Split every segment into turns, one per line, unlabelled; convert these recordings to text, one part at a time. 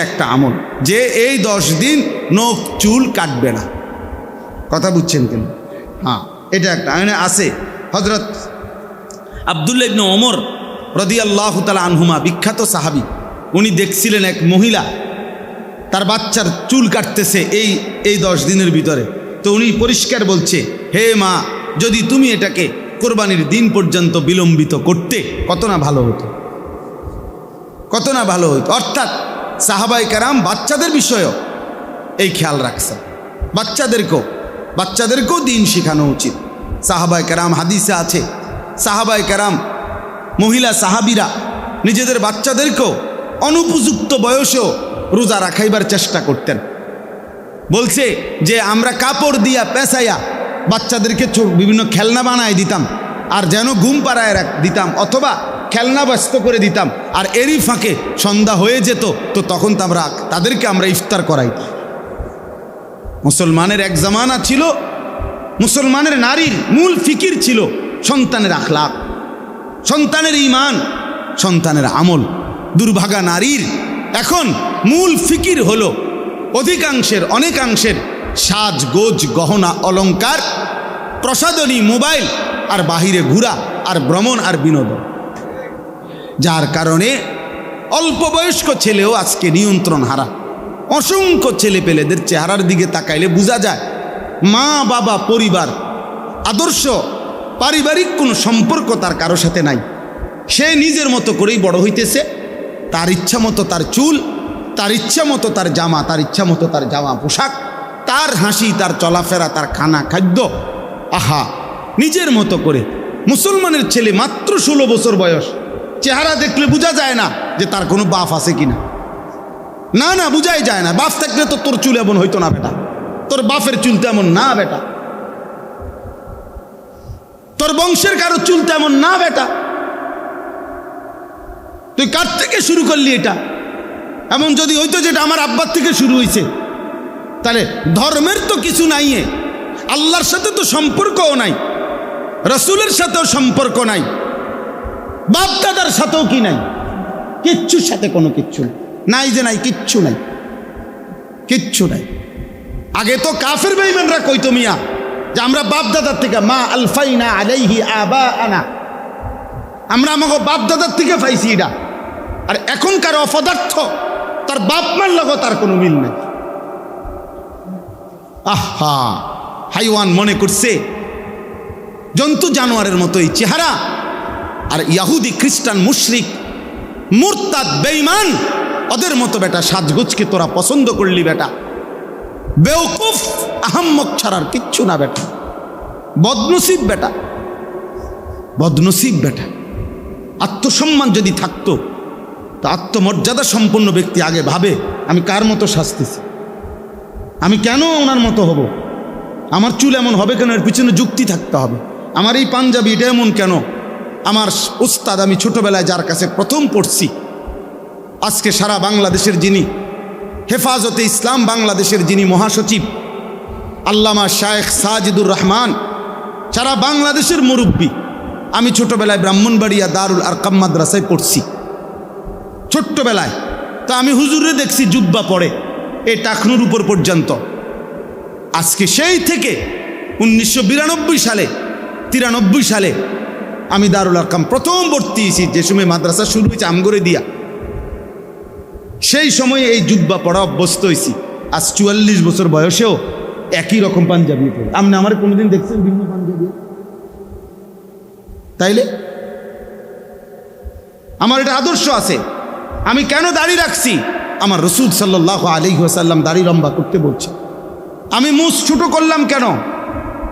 একটা আমল যে এই 10 দিন নখ চুল কাটবে না। কথা বুঝছেন কেন? হ্যাঁ, এটা একটা আছে। হযরত আব্দুল্লাহ ইবনে ওমর রাদিয়াল্লাহু তাআলা আনহুমা, বিখ্যাত সাহাবী, উনি দেখছিলেন এক মহিলা তার বাচ্চার চুল কাটতেছে এই 10 দিনের ভিতরে। তো উনি পরিষ্কার বলছে, হে মা, যদি তুমি এটাকে কোরবানির দিন পর্যন্ত বিলম্বিত করতে কত না ভালো হতো, কত না ভালো হতো। অর্থাৎ সাহাবায়ে কেরাম বাচ্চাদের বিষয়েও এই খেয়াল রাখছেন। বাচ্চাদেরকেও দিন শেখানো উচিত। সাহাবায়ে কেরাম, হাদিসে আছে, সাহাবায়ে কেরাম মহিলা সাহাবীরা নিজেদের বাচ্চাদেরকেও অনুপযুক্ত বয়সেও রোজা রাখাইবার চেষ্টা করতেন। বলছে যে আমরা কাপড় দিয়া পেঁচাইয়া বাচ্চাদেরকে বিভিন্ন খেলনা বানায় দিতাম, আর যেন ঘুম পাড়ায় দিতাম, অথবা খেলনা ব্যস্ত করে দিতাম, আর এরই ফাঁকে সন্ধ্যা হয়ে যেত, তো তখন তাদেরকে আমরা ইফতার করাইতাম। মুসলমানের এক জামানা ছিল, মুসলমানের নারীর মূল ফিকির ছিল সন্তানের আখলাক, সন্তানের ঈমান, সন্তানের আমল। দুর্ভাগা নারীর এখন মূল ফিকির হলো অনেকাংশের সাজগোজ, গহনা, অলংকার, প্রসাধনী, মোবাইল, আর বাহিরে ঘোরা, আর ভ্রমণ, আর বিনোদন। যার কারণে অল্প বয়স্ক ছেলেও আজকে নিয়ন্ত্রণ হারা। অসংখ্য ছেলে পেলেদের চেহারার দিকে তাকাইলে বোঝা যায় মা বাবা, পরিবার, আদর্শ, পারিবারিক কোনো সম্পর্ক তার কারো সাথে নাই। সে নিজের মতো করেই বড় হইতেছে, তার ইচ্ছা মতো তার চুল, তার ইচ্ছা মতো তার জামা, তার ইচ্ছা মতো তার জামা পোশাক, তার হাসি, তার চলাফেরা, তার খানা খাদ্য, আহা, নিজের মতো করে। মুসলমানের ছেলে মাত্র 16 বছর বয়স, চেহারা দেখলে বোঝা যায় না যে তার কোনো বাপ আছে কিনা। না, বুঝাই যায় না। বাপ থাকলে তো তোর চুল এমন হইতো না বেটা, তোর বাপের চুল তেমন না বেটা, তোর বংশের কারো চুল তেমন না বেটা, তুই কার থেকে শুরু করলি এটা? এমন যদি হইতো যেটা আমার আব্বার থেকে শুরু হয়েছে, তাহলে ধর্মের তো কিছু নাই, আল্লাহর সাথে তো সম্পর্কও নাই, রসুলের সাথেও সম্পর্ক নাই, বাপ দাদার সাথেও কি নাই, কিচ্ছুর সাথে কোনো কিচ্ছু নাই, যে নাই, কিচ্ছু নাই, কিচ্ছু নাই। আগে তো কাফের বেঈমানরা কইতো মিয়া যে আমরা বাপ দাদার থেকে, মা আলফাইনা আলাইহি আবাআনা, আমরা আমাকে বাপ দাদার থেকে পাইছি এটা। আর এখনকার অপদার্থ তার বাপ মার লগত তার কোনো মিল নেই। আহা, হাইওয়ান মনে করছে জন্তু জানোয়ারের মতোই চেহারা। আর ইহুদি, খ্রিস্টান, মুশরিক, মুরতাদ, বেঈমান, ওদের মতো বেটা সাজগোজকে তোরা পছন্দ করলি বেটা। বেওকুফ, আহাম্মক ছাড়ার কিচ্ছু না বেটা। বদনসিব বেটা, বদনসিব বেটা। আত্মসম্মান যদি থাকতো তো আত্মমর্যাদা সম্পন্ন ব্যক্তি আগে ভাবে আমি কার মতো সাজতেছি, আমি কেন ওনার মতো হব, আমার চুল এমন হবে কেন, এর পিছনে যুক্তি থাকতে হবে। আমার এই পাঞ্জাবি এটা এমন কেন, আমার উস্তাদ, আমি ছোটবেলায় যার কাছে প্রথম পড়ছি, আজকে সারা বাংলাদেশের যিনি হেফাজতে ইসলাম বাংলাদেশের যিনি মহাসচিব, আল্লামা শায়েখ সাজিদুর রহমান, সারা বাংলাদেশের মুরব্বী। আমি ছোটবেলায় ব্রাহ্মণবাড়িয়া দারুল আরকাম মাদ্রাসায় পড়ছি ছোট্টবেলায়। তো আমি হুজুরে দেখছি জুব্বা পরে এই টাকনুর উপর পর্যন্ত। আজকে সেই থেকে 1992 সালে 93 সালে আমি দারুল আরকাম প্রথম ভর্তি হয়েছি, যে সময় মাদ্রাসা শুরু হয়েছে আমগরে দিয়া। সেই সময়ে এই জুব্বা পড়া অভ্যস্ত হয়েছি। আজ 44 বছর বয়সেও একই রকম পাঞ্জাবি পড়ি। আপনি আমার কোনোদিন দেখছেন ভিন্ন পাঞ্জাবি? তাইলে আমার এটা আদর্শ আছে। আমি কেন দাড়ি রাখছি? আমার রসুল সাল্লাল্লাহু আলাইহি ওয়াসাল্লাম দাড়ি লম্বা করতে বলছে। আমি মুছ ছোট করলাম কেন?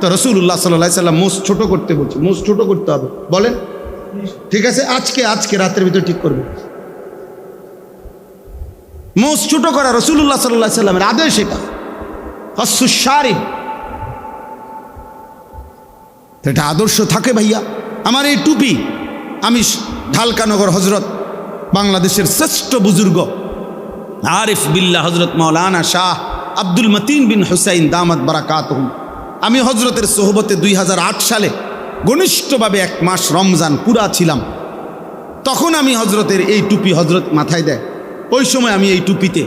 তো রাসূলুল্লাহ সাল্লাল্লাহু আলাইহি ওয়াসাল্লাম মুছ ছোট করতে বলছে। মুছ ছোট করতে হবে, বলেন? ঠিক আছে, আজকে রাতের ভিতরে ঠিক করবে। মুছ ছোট করা রাসূলুল্লাহ সাল্লাল্লাহু আলাইহি ওয়াসাল্লামের আদেশ। এটা কাসসুশ শারিব, এটা আদর্শ থাকে ভাইয়া। আমার এই টুপি আমি ঢালকানগর হজরত, বাংলাদেশের শ্রেষ্ঠ বুজুর্গ আরিফ বিল্লাহ হজরত মাওলানা শাহ আব্দুল মতিন বিন হুসাইন দামাত বারাকাতুহুম, আমি হজরতের সোহবতে 2008 সালে ঘনিষ্ঠভাবে 1 মাস রমজান পুরা ছিলাম। তখন আমি হজরতের এই টুপি হজরত মাথায় দেয়, ওই সময় আমি এই টুপিতে,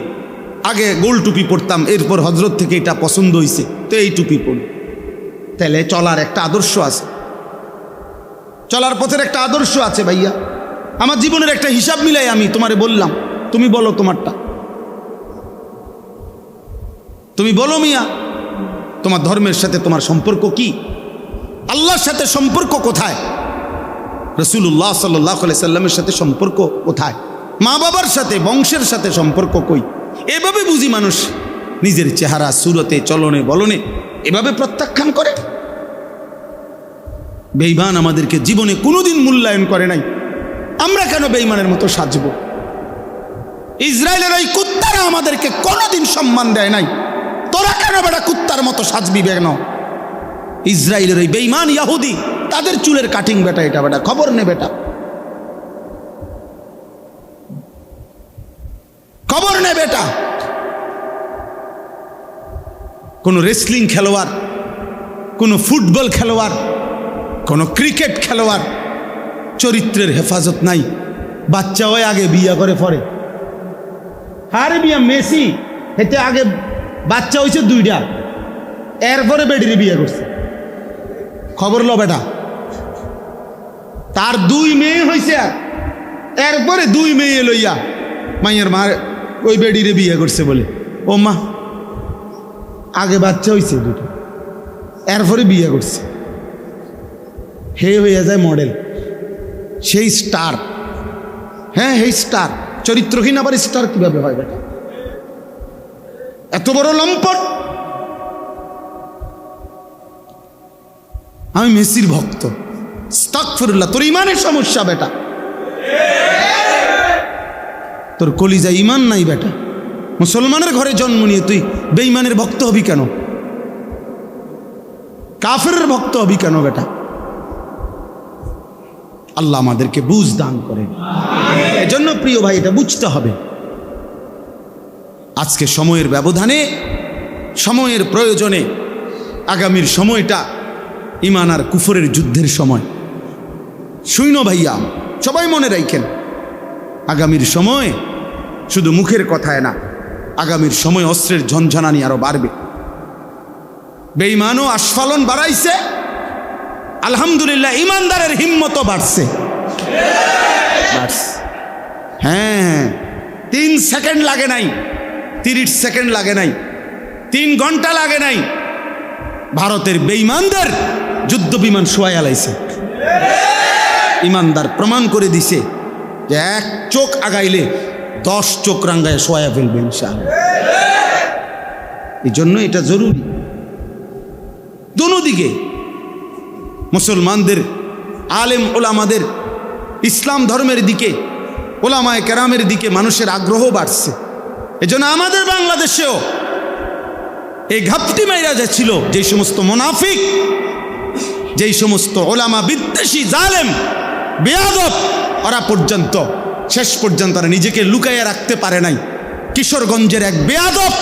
আগে গোল টুপি পরতাম, এরপর হজরত থেকে এটা পছন্দ হয়েছে, তো এই টুপি পরি। তাহলে চলার একটা আদর্শ আছে, চলার পথের একটা আদর্শ আছে ভাইয়া। আমার জীবনের একটা হিসাব মিলাই আমি তোমারে বললাম, তুমি বলো তোমারটা, তুমি বলো মিয়া, তোমার ধর্মের সাথে তোমার সম্পর্ক কি? আল্লাহর সাথে সম্পর্ক কোথায়? রাসূলুল্লাহ সাল্লাল্লাহু আলাইহি সাল্লামের সাথে সম্পর্ক কোথায়? মা বাবার সাথে, বংশের সাথে সম্পর্ক কই? এভাবে বুঝি মানুষ নিজের চেহারা, সুরতে, চলনে, বলনে এভাবে প্রত্যাখ্যান করে। বেঈমান আমাদেরকে জীবনে কোনোদিন মূল্যায়ন করে নাই, আমরা কেন বেঈমানের মতো সাজব? ইসরায়েলের ওই কুত্তারা আমাদেরকে কোনোদিন সম্মান দেয় নাই, তোরা কেন বেটা কুত্তার মতো সাজবি? কেন? ইসরায়েলের ওই বেঈমান ইহুদি, তাদের চুলের কাটিং বেটা, এটা বেটা খবর নে, বেটা খবর নে বেটা। কোনো রেসলিং খেলোয়াড়, কোনো ফুটবল খেলোয়াড়, কোনো ক্রিকেট খেলোয়াড় চরিত্রের হেফাজত নাই, বাচ্চা হয় আগে বিয়া করে পরে। আরে বিয়া মেসি হেতে আগে বাচ্চা হয়েছে 2টা, এরপরে বেডিরে বিয়ে করছে, খবর লো বেটা। তার 2 মেয়ে হয়েছে, এরপরে 2 মেয়ে লইয়া মাইয়ের মা ওই বেডিরে বিয়ে করছে বলে, ও মা আগে বাচ্চা হয়েছে 2টা, এরপরে বিয়ে করছে। হে হয়ে যায় মডেল, সেই স্টার। হ্যাঁ, এই স্টার চরিত্রহীন আবার স্টার কিভাবে হয় বেটা? এত বড় লম্পট। আমি মেসির ভক্ত, আস্তাগফিরুল্লাহ। তোর ইমানের সমস্যা বেটা, তোর কলিজায় ইমান নাই বেটা। মুসলমানের ঘরে জন্ম নিয়ে তুই বেঈমানের ভক্ত হবি কেন? কাফেরের ভক্ত হবি কেন বেটা? আল্লাহ আমাদেরকে বুঝ দান করে। এজন্য প্রিয় ভাই, এটা বুঝতে হবে। আজকে সময়ের ব্যবধানে, সময়ের প্রয়োজনে, আগামীর সময়টা ঈমান আর কুফরের যুদ্ধের সময়। শুইনো ভাইয়া, সবাই মনে রাখেন, আগামীর সময় শুধু মুখের কথায় না, আগামীর সময় অস্ত্রের ঝনঝনানি আরো বাড়বে। বেঈমানও আস্ফালন বাড়াইছে, আলহামদুলিল্লাহ ইমানদারের হিম্মতও বাড়ছে। হ্যাঁ, 3 সেকেন্ড লাগে নাই, 30 সেকেন্ড লাগে নাই, 3 ঘন্টা লাগে নাই, ভারতের বেঈমানদের যুদ্ধ বিমান শোয়াই আলাইছে। ইমানদার প্রমাণ করে দিছে যে 1 চোখ আগাইলে 10 চোখ রাঙ্গায় শোয়া ফেলবে ইনশাআল্লাহ। এই জন্য এটা জরুরি দুদিকে। মুসলমানদের আলেম ওলামাদের ইসলাম ধর্মের দিকে, ওলামায়ে কেরামের দিকে মানুষের আগ্রহ বাড়ছে। এজন্য আমাদের বাংলাদেশেও এই ঘাপটি মাইরা যাচ্ছিল যেই সমস্ত মুনাফিক, যেই সমস্ত ওলামা বিদ্বেষী জালেম বেয়াদব, ওরা পর্যন্ত শেষ পর্যন্ত তারা নিজেকে লুকাইয়া রাখতে পারে নাই। কিশোরগঞ্জের এক বেয়াদব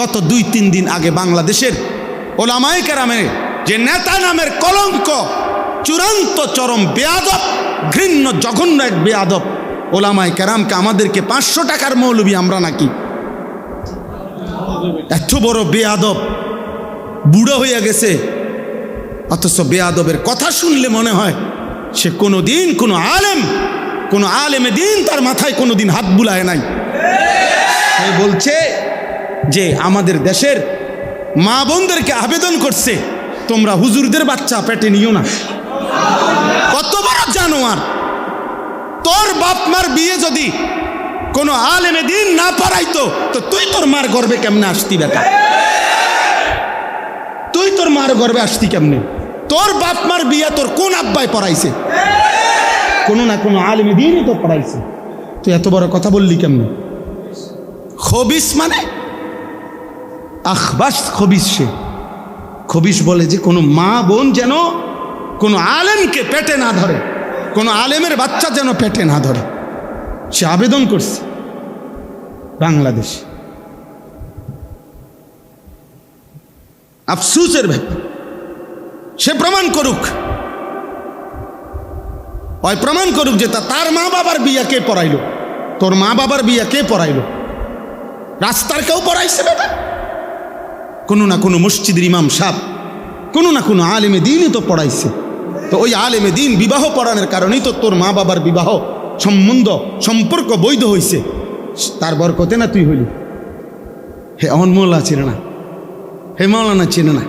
গত 2-3 দিন আগে বাংলাদেশের ওলামায়ে কেরামের যে নেতা নামের কলঙ্ক, চূড়ান্ত চরম বেয়াদব, ঘৃণ্য জঘন্য এক বেয়াদব, ওলামায়ে কেরামকে আমাদেরকে 500 টাকার মৌলবি আমরা নাকি। এত বড় বেয়াদব, বুড়ো হইয়া গেছে, অথচ বেয়াদবের কথা শুনলে মনে হয় সে কোনোদিন কোনো আলেমে দিন তার মাথায় কোনোদিন হাত বুলায় নাই। সে বলছে যে আমাদের দেশের মা বোনদেরকে আবেদন করছে, তোমরা হুজুরদের বাচ্চা পেটে নিও না। কত বড় জানোয়ার! তোর বাপ মার বিয়ে যদি কোনো আলেমে দিন না পারাইতো তো তুই তোর মার গর্বে কেমনে আসতি বেটা? তুই তোর মার গর্বে আসতি কেমনে? তোর বাপ মার বিয়ে তোর কোন আব্বাই পড়াইছে? কোনো না কোনো আলেমে দিনই তো পড়াইছে। তুই এত বড় কথা বললি কেমনে? খবিস মানে আখবাস খবিস। সে খবিস বলে যে কোনো মা বোন যেন কোনো আলেমকে পেটে না ধরে, কোনো আলেমের বাচ্চা যেন পেটে না ধরে। সে আবেদন করছে বাংলাদেশ। আফসোসের ব্যাপার, সে প্রমাণ করুক, ওই প্রমাণ করুক যে তার মা বাবার বিয়া কে পড়াইল। তোর মা বাবার বিয়া কে পড়াইল? রাস্তার কেউ পড়াইছে বেটা? কোনো না কোনো মসজিদের ইমাম সাহেব, কোনো না কোনো আলেমে দিনই তো পড়াইছে। তো ওই আলেমে দিন বিবাহ পড়ানোর কারণেই তো তোর মা বাবার বিবাহ সম্পর্ক বৈধ হয়েছে। তার বরকতে না তুই হইলি। হে অহন মৌলা চিনে না, হে মৌলানা চিনে না।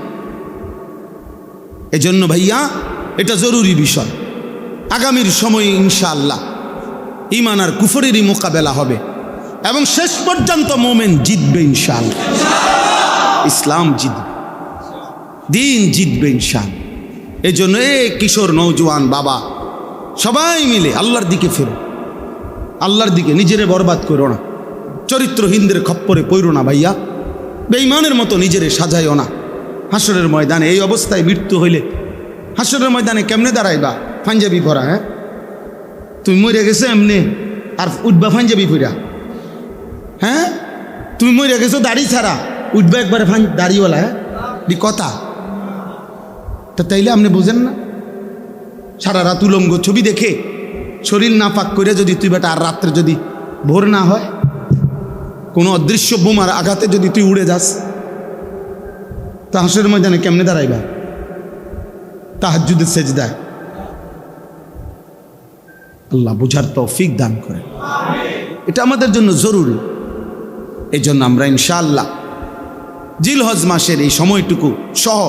এজন্য ভাইয়া এটা জরুরি বিষয়। আগামীর সময়ে ইনশাআল্লাহ ঈমান আর কুফরেরই মোকাবেলা হবে এবং শেষ পর্যন্ত মোমেন জিতবে ইনশাআল্লাহ। ইসলাম জিতবে, দিন জিতবে ইনশাআল্লাহ। এই জন্য কিশোর নওজোয়ান বাবা সবাই মিলে আল্লাহর দিকে ফেরো, আল্লাহর দিকে। নিজেরে বরবাদ করো না, চরিত্রহীনদের খপ্পরে পড়ো না ভাইয়া, বেঈমানের মতো নিজেরে সাজাইও না। হাসরের ময়দানে এই অবস্থায় মৃত্যু হইলে হাসরের ময়দানে কেমনে দাঁড়াইবা? পাঞ্জাবি পরা, হ্যাঁ? তুমি মরে গেছো এমনি আর উঠবা পাঞ্জাবি পরা? হ্যাঁ, তুমি মরে গেছো দাড়ি ছাড়া, উঠবা একবারে দাড়িওয়ালা, হ্যাঁ? কথা তা তাইলে আপনি বোঝেন না? সারা রাত উলঙ্গ ছবি দেখে শরীর না পাক করে যদি তুই বেটা আর রাত্রে যদি ভোর না হয়, কোনো অদৃশ্য বোমার আঘাতে যদি তুই উড়ে যাস, তা হাসরের ময়দানে কেমনে দাঁড়াইবা? তাহাজ্জুদের সেজদায়। আল্লাহ বুঝার তৌফিক দান করে, এটা আমাদের জন্য জরুরি। এই জন্য আমরা ইনশাআল্লাহ জিলহজ মাসের এই সময়টুকু সহ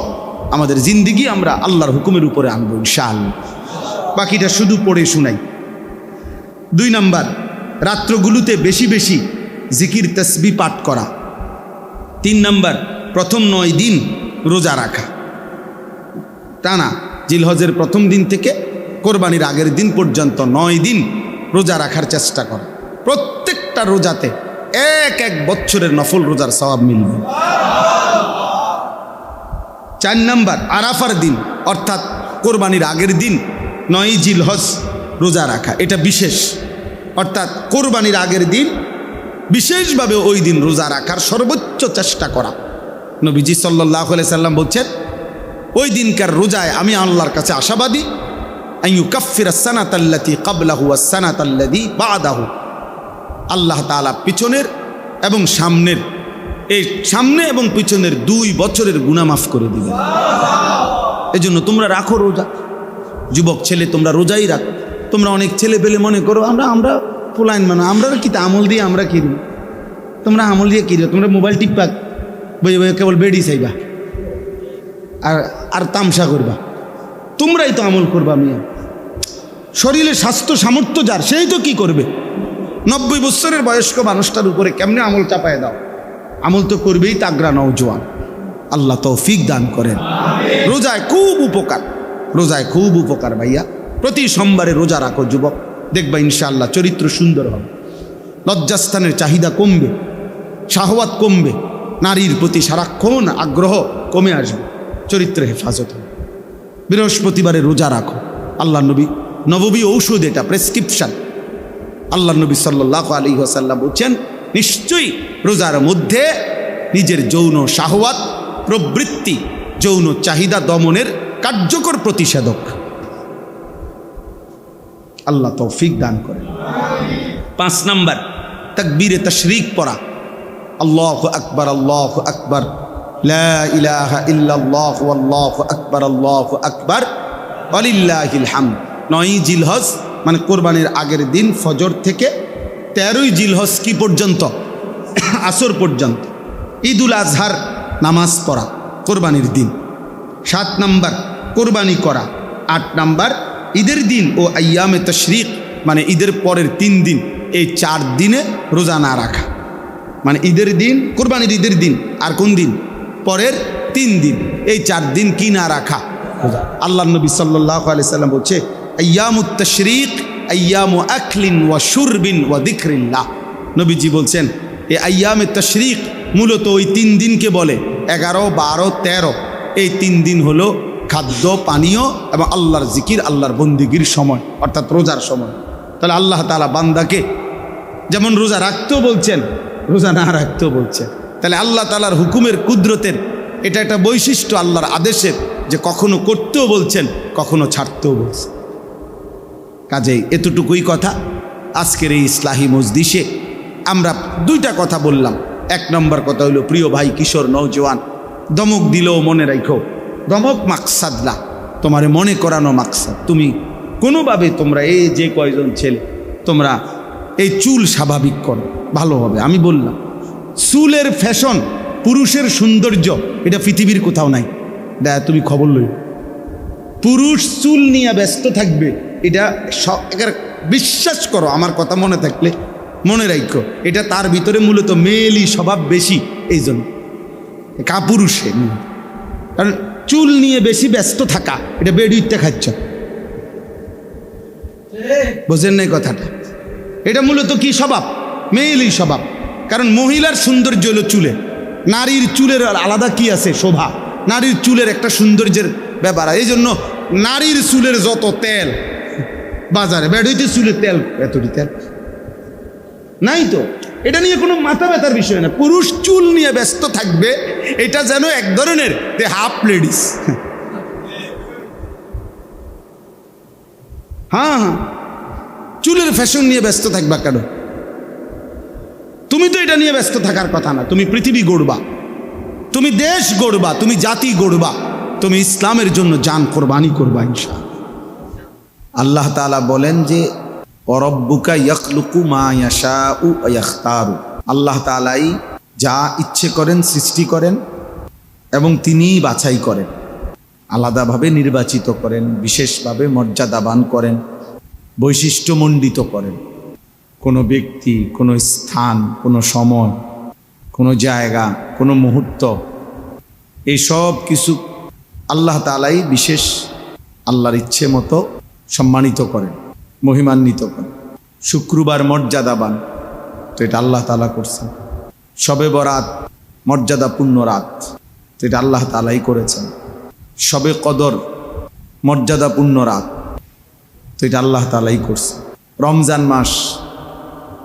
আমাদের জিন্দিগি আমরা আল্লাহর হুকুমের উপরে আনবো ইনশাআল্লাহ। বাকিটা শুধু পড়ে শুনাই। 2 নাম্বার, রাত্রগুলোতে বেশি বেশি জিকির তসবিহ পাঠ করা। 3 নাম্বার, প্রথম 9 দিন রোজা রাখা টানা। জিলহজের প্রথম দিন থেকে কোরবানির আগের দিন পর্যন্ত 9 দিন রোজা রাখার চেষ্টা করা। প্রত্যেকটা রোজাতে এক বছরের নফল রোজার সওয়াব মিলবে। 4 নাম্বার, আরাফার দিন অর্থাৎ কোরবানির আগের দিন 9 জিলহজ রোজা রাখা। এটা বিশেষ, অর্থাৎ কোরবানির আগের দিন বিশেষভাবে ওই দিন রোজা রাখার সর্বোচ্চ চেষ্টা করা। নবীজি সাল্লাল্লাহু আলাইহি সাল্লাম বলছেন, ওই দিনকার রোজায় আমি আল্লাহর কাছে আশাবাদী, আইয়ুকাফিরাস সানাতাল্লাতী ক্বাবলাহু ওয়াস সানাতাল্লাতী বা'দাহু। আল্লাহ তাআলা পিছনের এবং সামনের, এই সামনে এবং পিছনের 2 বছরের গুনাহ মাফ করে দিবেন। এজন্য তোমরা রাখো রোজা। যুবক ছেলে তোমরা রোজাই রাখো। তোমরা অনেক ছেলে পেলে মনে করো আমরা পোলাইন মানে আমরা কি আমল দিয়ে আমরা কি দিই? তোমরা আমল দিয়ে কি দিও? তোমরা মোবাইল টিপা বই কেবল বেডি চাইবা আর তামসা করবা। তোমরাই তো আমল করবা মিয়া। শরীরে স্বাস্থ্য সামর্থ্য যার, সেই তো কি করবে? 90 বছরের বয়স্ক মানুষটার উপরে কেমনে আমল চাপায় দাও? আমল তো করবেই তাগড়া নওজোয়ান। আল্লাহ তৌফিক দান করেন। রোজায় খুব উপকার, রোজায় খুব উপকার ভাইয়া। প্রতি সোমবারে রোজা রাখো যুবক, দেখবা ইনশাআল্লাহ চরিত্র সুন্দর হবে, লজ্জাস্থানের চাহিদা কমবে, শাহওয়াত কমবে, নারীর প্রতি সারাক্ষণ আগ্রহ কমে আসবে, চরিত্রে হেফাজত হবে। বৃহস্পতিবারে রোজা রাখো। আল্লাহ নবী নববী ঔষধ, এটা প্রেসক্রিপশন। আল্লাহ নবী সাল্লাল্লাহু আলাইহি ওয়াসাল্লাম বলছেন, নিশ্চয়ই রোজার মধ্যে নিজের যৌন শাহওয়াত প্রবৃত্তি, যৌন চাহিদা দমনের কার্যকর প্রতিষেধক। আল্লাহ তৌফিক দান করেন। 5 নাম্বার, তাকবীরে তাশরিক পড়া। আল্লাহু আকবার, আল্লাহু আকবার, লা ইলাহা ইল্লাল্লাহু আল্লাহু আকবার, আল্লাহু আকবার, ওয়ালিল্লাহিল হামদ। 9 জিলহজ মানে কোরবানির আগের দিন ফজর থেকে 13ই জিলহজ কি পর্যন্ত? আসর পর্যন্ত। ঈদুল আজহার নামাজ পড়া কোরবানির দিন। 7 নাম্বার, কোরবানি করা। 8 নাম্বার, ঈদের দিন ও আইয়ামে তাশরিক মানে ঈদের পরের 3 দিন, এই 4 দিনে রোজা না রাখা। মানে ঈদের দিন, কোরবানির ঈদের দিন, আর কোন দিন? পরের 3 দিন, এই 4 দিন কি না রাখা? আল্লাহ নবী সাল্লাল্লাহু আলাইহি সাল্লাম বলছে, আইয়ামুত তাশরিক আইয়ামু আকলিন ওয়া শুরবিন ওয়া যিকরিল্লাহ। নবীজি বলছেন, এই আইয়ামে তাশরিক মূলত ওই 3 দিনকে বলে। 11, 12, 13 এই 3 দিন হলো খাদ্য পানীয় এবং আল্লাহর জিকির, আল্লাহর বন্দিগির সময়, অর্থাৎ রোজার সময়। তাহলে আল্লাহ তাআলা বান্দাকে যেমন রোজা রাখতেও বলছেন, রোজা না রাখতেও বলছেন। তাহলে আল্লাহ তাআলার হুকুমের কুদরতের এটা একটা বৈশিষ্ট্য, আল্লাহর আদেশের, যে কখনো করতেও বলছেন, কখনো ছাড়তেও বলছেন। কাজেই এতটুকুই কথা। আজকের এই ইসলাহি মজলিসে আমরা দুইটা কথা বললাম। এক নম্বর কথা হইল, প্রিয় ভাই কিশোর নওজওয়ান, দমক দিলেও মনে রাখো, দমক মাকসাদ না, তোমারে মনে করানো মাকসাদ। তুমি কোনোভাবে তোমরা এই যে কয়জন ছেলে তোমরা এই চুল স্বাভাবিক করো, ভালো হবে। আমি বললাম চুলের ফ্যাশন, পুরুষের সৌন্দর্য, এটা পৃথিবীর কোথাও নাই। তুমি খবর লই, পুরুষ চুল নিয়ে ব্যস্ত থাকবে, এটা বিশ্বাস করো, আমার কথা মনে থাকলে মনে রাখো, এটা তার ভিতরে মূলত মেয়েলি স্বভাব বেশি, এই জন্য কাপুরুষে। কারণ চুল নিয়ে বেশি ব্যস্ত থাকা, এটা বেডুইটটা খাচ্ছ, বোঝেন নাই কথাটা? এটা মূলত কি স্বভাব? মেয়েলি স্বভাব। কারণ মহিলার সৌন্দর্য হলো চুলে, নারীর চুলের আলাদা কি আছে? শোভা। নারীর চুলের একটা সৌন্দর্যের ব্যাপার। এই জন্য নারীর চুলের যত তেল বাজারে, বেডুইতে চুলের তেল, এতটি তেল নাই তো। এটা নিয়ে কোনো মাথা ব্যথার বিষয় না। পুরুষ চুল নিয়ে ব্যস্ত থাকবে, এটা যেন এক ধরনের হাফ লেডিস। হ্যাঁ হ্যাঁ, চুলের ফ্যাশন নিয়ে ব্যস্ত থাকবা কেন? তুমি তো এটা নিয়ে ব্যস্ত থাকার কথা না। তুমি পৃথিবী গড়বা, তুমি দেশ গড়বা, তুমি জাতি গড়বা, তুমি ইসলামের জন্য জান কোরবানি করবা ইনশাআল্লাহ। আল্লাহ তাআলা বলেন যে অরব্বুকা ইয়াখলুকু মা ইয়াশাউ ওয়া ইয়াখতারু, আল্লাহ তাআলাই যা ইচ্ছে করেন সৃষ্টি করেন এবং তিনিই বাছাই করেন, আলাদাভাবে নির্বাচিত করেন, বিশেষভাবে মর্যাদাবান করেন, বৈশিষ্ট্যমণ্ডিত করেন। কোনো ব্যক্তি, কোনো স্থান, কোনো সময়, কোনো জায়গা, কোনো মুহূর্ত, এই সব কিছু আল্লাহ তাআলাই বিশেষ আল্লাহর ইচ্ছে মতো সম্মানিত করেন, মহিমান্বিত করেন। শুক্রবার মর্যাদাবান, তো এটা আল্লাহ তাআলা করছেন। শবে বরাত মর্যাদাপূর্ণ রাত, তো এটা আল্লাহ তাআলাই করেছেন। শবে কদর মর্যাদাপূর্ণ রাত, তো এটা আল্লাহ তাআলাই করছেন। রমজান মাস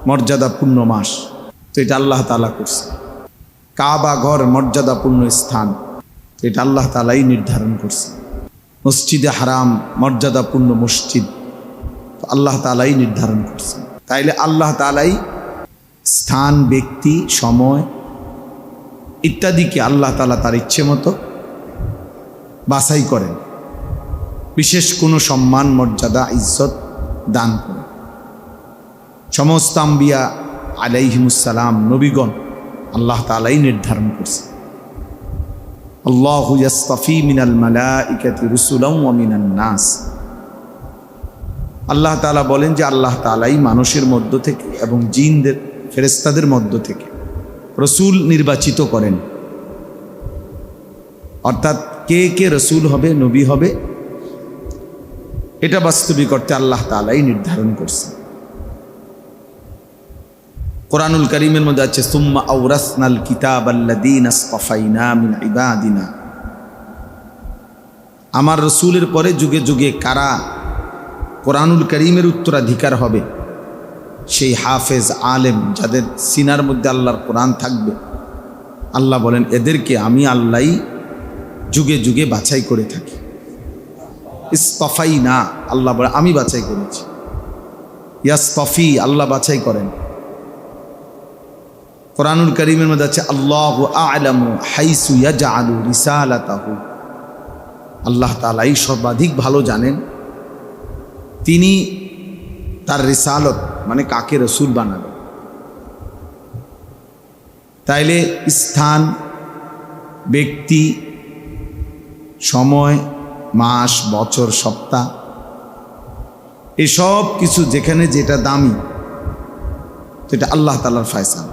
মর্যাদাপূর্ণ মাস, তো এটা আল্লাহ তাআলা করছেন। কাবা ঘর মর্যাদাপূর্ণ স্থান, তো এটা আল্লাহ তাআলাই নির্ধারণ করছেন। মসজিদে হারাম মর্যাদাপূর্ণ মসজিদ, তো আল্লাহ তাআলাই নির্ধারণ করছেন। তাইলে আল্লাহ তাআলাই স্থান, ব্যক্তি, সময় ইত্যাদিকে আল্লাহ তাআলা তার ইচ্ছে মতো বাছাই করেন, বিশেষ কোনো সম্মান, মর্যাদা, ইজ্জত দান করেন। সমস্ত আম্বিয়া আলাইহিমুসসালাম, নবীগণ আল্লাহ তাআলাই নির্ধারণ করছেন। আল্লাহু ইয়াসতাফি মিনাল মালাইকাতি রুসুলান ওয়া মিনান নাস, আল্লাহ তাআলা বলেন যে আল্লাহ তাআলাই মানুষের মধ্য থেকে এবং জিনদের, ফেরেশতাদের মধ্য থেকে রসুল নির্বাচিত করেন। অর্থাৎ কে কে রসুল হবে, নবী হবে, এটা বাস্তবিক অর্থে আল্লাহ তাআলাই নির্ধারণ করছেন। কোরআনুল কারীমের মধ্যে আছে সুম্মা আওরাসনাল কিতাবাল্লাযীনা ইসতাফাইনা মিন ইবাদিনা, আমার রসুলের পরে যুগে যুগে কারা কোরআনুল কারীমের উত্তরাধিকার হবে, সেই হাফেজ, আলেম, যাদের সিনার মধ্যে আল্লাহর কোরআন থাকবে, আল্লাহ বলেন এদেরকে আমি আল্লাহই যুগে যুগে বাছাই করে থাকি। ইসতাফাইনা, আল্লাহ বলে আমি বাছাই করেছি। ইয়াসতাফি, আল্লাহ বাছাই করেন। কোরআনুল কারীমের মধ্যে আছে আল্লাহু আ'লামু হাইসু ইয়াজআলু রিসালাতাহু, আল্লাহ তাআলাই সর্বাধিক ভালো জানেন তিনি তার রিসালত মানে কাকে রসুল বানাবেন। তাইলে স্থান, ব্যক্তি, সময়, মাস, বছর, সপ্তাহ, এসব কিছু যেখানে যেটা দামি, তো এটা আল্লাহ তাআলার ফয়সালা।